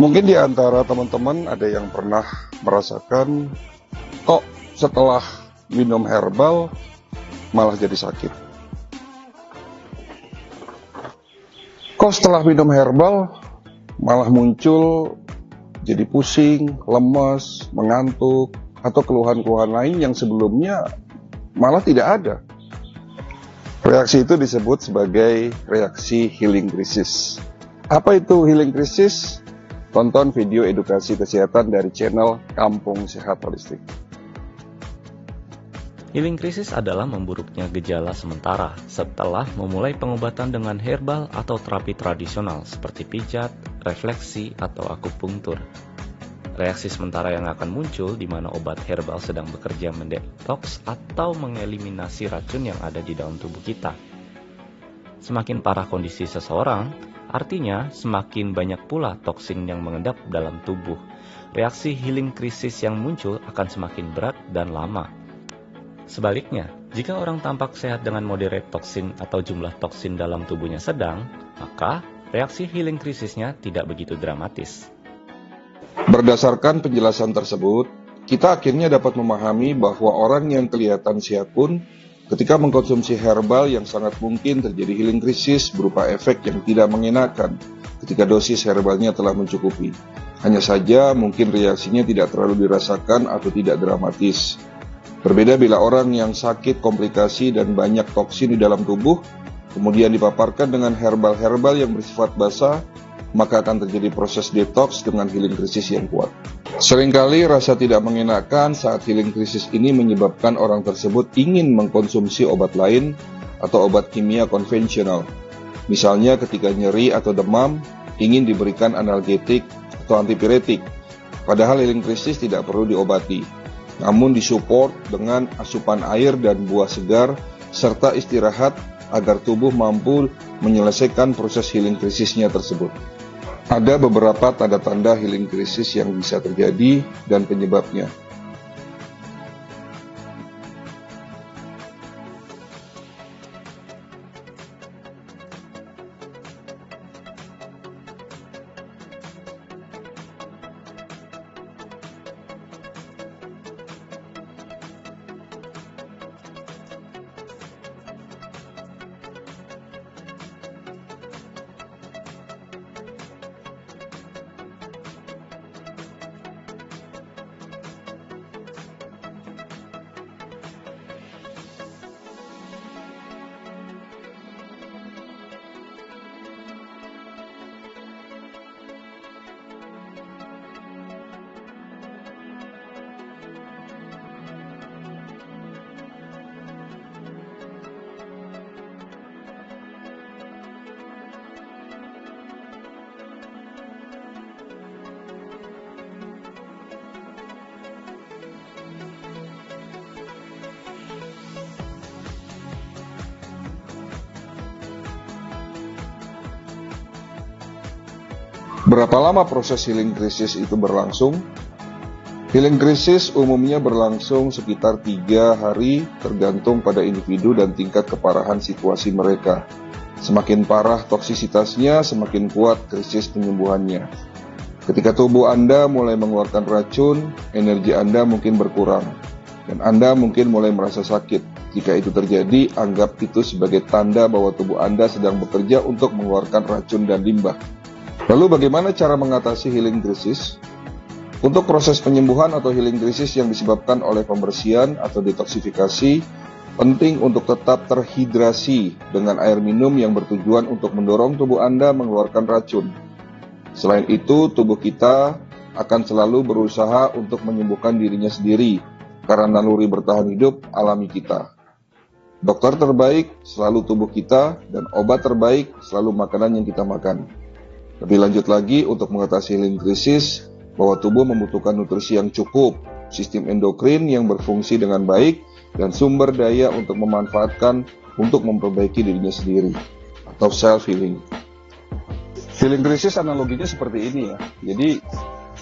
Mungkin di antara teman-teman ada yang pernah merasakan, kok setelah minum herbal malah jadi sakit. Kok setelah minum herbal malah muncul jadi pusing, lemas, mengantuk, atau keluhan-keluhan lain yang sebelumnya malah tidak ada. Reaksi itu disebut sebagai reaksi healing crisis. Apa itu healing crisis? Tonton video edukasi kesehatan dari channel Kampung Sehat Holistik. Healing crisis adalah memburuknya gejala sementara setelah memulai pengobatan dengan herbal atau terapi tradisional seperti pijat, refleksi, atau akupunktur. Reaksi sementara yang akan muncul di mana obat herbal sedang bekerja mendetoks atau mengeliminasi racun yang ada di dalam tubuh kita. Semakin parah kondisi seseorang, artinya semakin banyak pula toksin yang mengendap dalam tubuh. Reaksi healing crisis yang muncul akan semakin berat dan lama. Sebaliknya, jika orang tampak sehat dengan moderate toksin atau jumlah toksin dalam tubuhnya sedang, maka reaksi healing krisisnya tidak begitu dramatis. Berdasarkan penjelasan tersebut, kita akhirnya dapat memahami bahwa orang yang kelihatan sehat pun ketika mengkonsumsi herbal yang sangat mungkin terjadi healing crisis berupa efek yang tidak mengenakan ketika dosis herbalnya telah mencukupi. Hanya saja mungkin reaksinya tidak terlalu dirasakan atau tidak dramatis. Berbeda bila orang yang sakit komplikasi dan banyak toksin di dalam tubuh, kemudian dipaparkan dengan herbal-herbal yang bersifat basah, maka akan terjadi proses detox dengan healing crisis yang kuat. Seringkali rasa tidak mengenakan saat healing crisis ini menyebabkan orang tersebut ingin mengkonsumsi obat lain atau obat kimia konvensional. Misalnya ketika nyeri atau demam, ingin diberikan analgetik atau antipiretik. Padahal healing crisis tidak perlu diobati, namun disupport dengan asupan air dan buah segar serta istirahat agar tubuh mampu menyelesaikan proses healing krisisnya tersebut. Ada beberapa tanda-tanda healing krisis yang bisa terjadi dan penyebabnya. Berapa lama proses healing crisis itu berlangsung? Healing crisis umumnya berlangsung sekitar 3 hari tergantung pada individu dan tingkat keparahan situasi mereka. Semakin parah toksisitasnya, semakin kuat krisis penyembuhannya. Ketika tubuh Anda mulai mengeluarkan racun, energi Anda mungkin berkurang, dan Anda mungkin mulai merasa sakit. Jika itu terjadi, anggap itu sebagai tanda bahwa tubuh Anda sedang bekerja untuk mengeluarkan racun dan limbah. Lalu bagaimana cara mengatasi healing crisis? Untuk proses penyembuhan atau healing crisis yang disebabkan oleh pembersihan atau detoksifikasi, penting untuk tetap terhidrasi dengan air minum yang bertujuan untuk mendorong tubuh Anda mengeluarkan racun. Selain itu, tubuh kita akan selalu berusaha untuk menyembuhkan dirinya sendiri karena naluri bertahan hidup alami kita. Dokter terbaik selalu tubuh kita dan obat terbaik selalu makanan yang kita makan. Lebih lanjut lagi, untuk mengatasi healing crisis, bahwa tubuh membutuhkan nutrisi yang cukup, sistem endokrin yang berfungsi dengan baik, dan sumber daya untuk memanfaatkan untuk memperbaiki dirinya sendiri, atau self-healing. Healing crisis analoginya seperti ini ya, jadi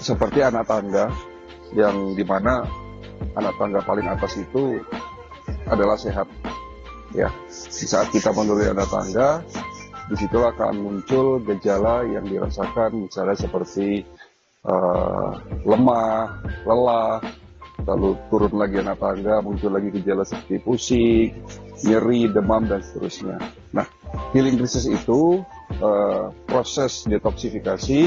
seperti anak tangga, yang dimana anak tangga paling atas itu adalah sehat. Ya, di saat kita menuruni anak tangga, disitulah akan muncul gejala yang dirasakan, misalnya seperti lemah, lelah, lalu turun lagi anak tangga, muncul lagi gejala seperti pusing, nyeri, demam, dan seterusnya. Nah, healing crisis itu proses detoksifikasi,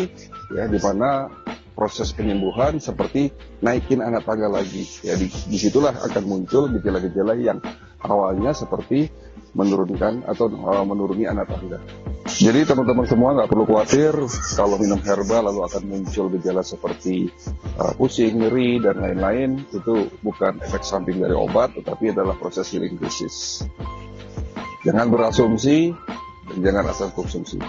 ya, di mana proses penyembuhan seperti naikin anak tangga lagi. Ya, disitulah akan muncul gejala-gejala yang awalnya seperti menurunkan atau menuruni anak tangga. Jadi teman-teman semua nggak perlu khawatir kalau minum herbal lalu akan muncul gejala seperti pusing, nyeri, dan lain-lain. Itu bukan efek samping dari obat, tetapi adalah proses healing crisis. Jangan berasumsi dan jangan asal konsumsi.